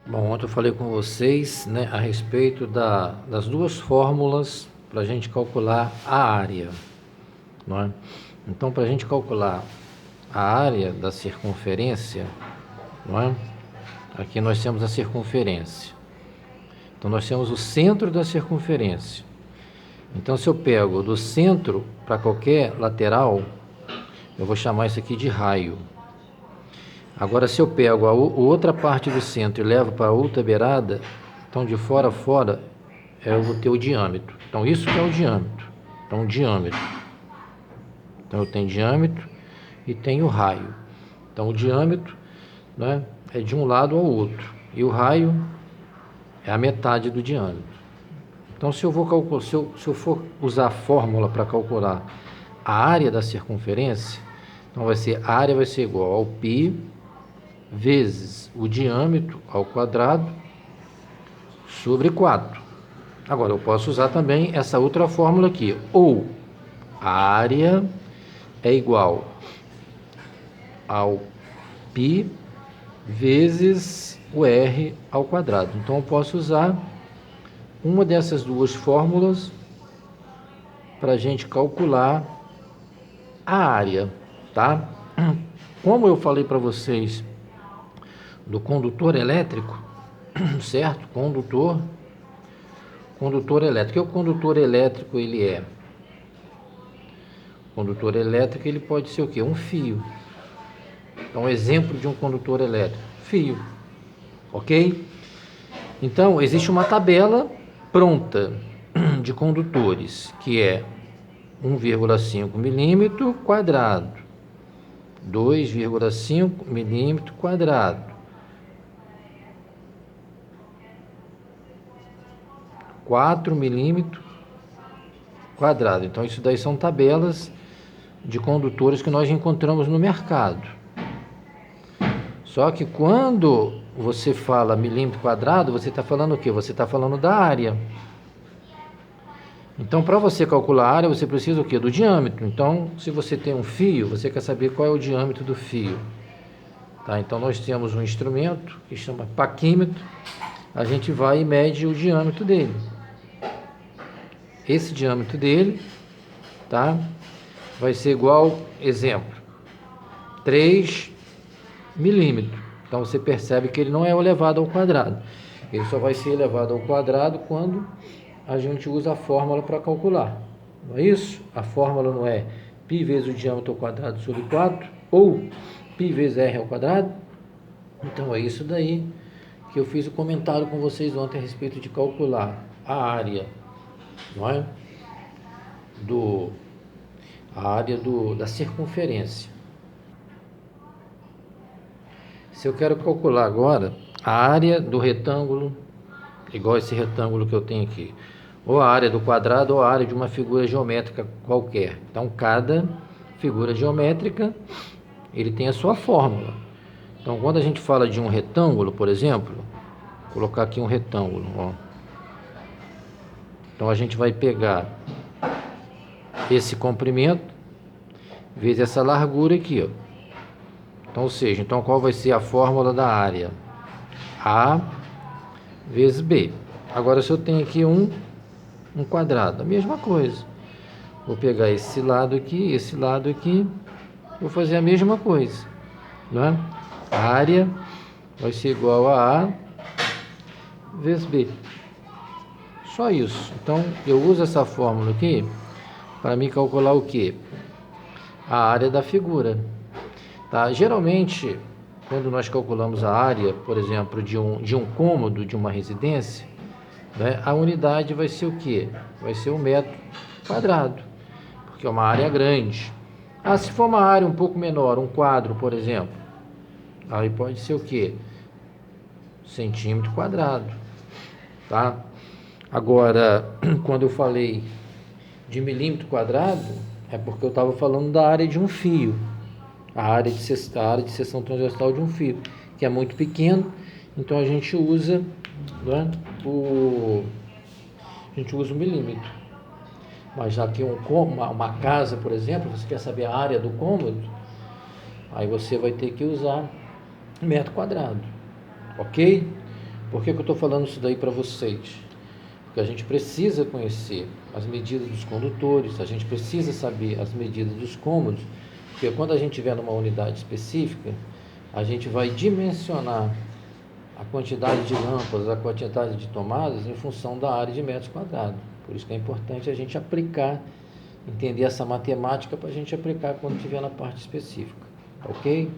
Bom, ontem eu falei com vocês, né, a respeito das duas fórmulas para a gente calcular a área, não é? Então, para a gente calcular a área da circunferência, não é? Aqui nós temos a circunferência. Então, nós temos o centro da circunferência. Então, se eu pego do centro para qualquer lateral, eu vou chamar isso aqui de raio. Agora, se eu pego a outra parte do centro e levo para a outra beirada, então de fora a fora, eu vou ter o diâmetro. Então, isso que é o diâmetro. Então, o diâmetro. Então, eu tenho diâmetro e tenho raio. Então, o diâmetro, né, é de um lado ao outro. E o raio é a metade do diâmetro. Então, se eu vou calcular, se eu for usar a fórmula para calcular a área da circunferência, então a área vai ser igual ao π vezes o diâmetro ao quadrado sobre 4. Agora, eu posso usar também essa outra fórmula aqui. Ou a área é igual ao π vezes o r ao quadrado. Então, eu posso usar uma dessas duas fórmulas para a gente calcular a área, tá? Como eu falei para vocês do condutor elétrico, certo? Condutor elétrico. O que o condutor elétrico ele é? O condutor elétrico ele pode ser o quê? Um fio. Então, exemplo de um condutor elétrico, fio, ok? Então, existe uma tabela pronta de condutores, que é 1,5 milímetro quadrado, 2,5 milímetro quadrado, 4 milímetros quadrado. Então, isso daí são tabelas de condutores que nós encontramos no mercado. Só que quando você fala milímetro quadrado, você está falando o quê? Você está falando da área. Então, para você calcular a área, você precisa o quê? Do diâmetro. Então, se você tem um fio, você quer saber qual é o diâmetro do fio. Tá? Então, nós temos um instrumento que chama paquímetro. A gente vai e mede o diâmetro dele. Esse diâmetro dele, tá? Vai ser igual, exemplo, 3 milímetros. Então, você percebe que ele não é elevado ao quadrado. Ele só vai ser elevado ao quadrado quando a gente usa a fórmula para calcular. Não é isso? A fórmula não é π vezes o diâmetro ao quadrado sobre 4 ou π vezes r ao quadrado? Então, é isso daí que eu fiz o comentário com vocês ontem a respeito de calcular a área, não é? Da circunferência. Se eu quero calcular agora a área do retângulo, igual esse retângulo que eu tenho aqui, ou a área do quadrado ou a área de uma figura geométrica qualquer. Então, cada figura geométrica, ele tem a sua fórmula. Então, quando a gente fala de um retângulo, por exemplo, vou colocar aqui um retângulo, ó. Então, a gente vai pegar esse comprimento vezes essa largura aqui, ó. Então, ou seja, então qual vai ser a fórmula da área? A vezes B. Agora, se eu tenho aqui um quadrado, a mesma coisa. Vou pegar esse lado aqui, vou fazer a mesma coisa, não é? A área vai ser igual a A vezes B. Só isso. Então, eu uso essa fórmula aqui para me calcular o quê? A área da figura. Tá? Geralmente, quando nós calculamos a área, por exemplo, de um cômodo de uma residência, né, a unidade vai ser o quê? Vai ser um metro quadrado, porque é uma área grande. Ah, se for uma área um pouco menor, um quadro, por exemplo, aí pode ser o quê? Centímetro quadrado, tá? Agora, quando eu falei de milímetro quadrado, é porque eu estava falando da área de um fio, a área de seção transversal de um fio, que é muito pequeno, então a gente usa, né, o milímetro. Mas já que uma casa, por exemplo, você quer saber a área do cômodo, aí você vai ter que usar metro quadrado, ok? Por que eu estou falando isso daí para vocês? Porque a gente precisa conhecer as medidas dos condutores, a gente precisa saber as medidas dos cômodos, porque quando a gente estiver numa unidade específica, a gente vai dimensionar a quantidade de lâmpadas, a quantidade de tomadas em função da área de metros quadrados. Por isso que é importante a gente aplicar, entender essa matemática para a gente aplicar quando estiver na parte específica. Ok?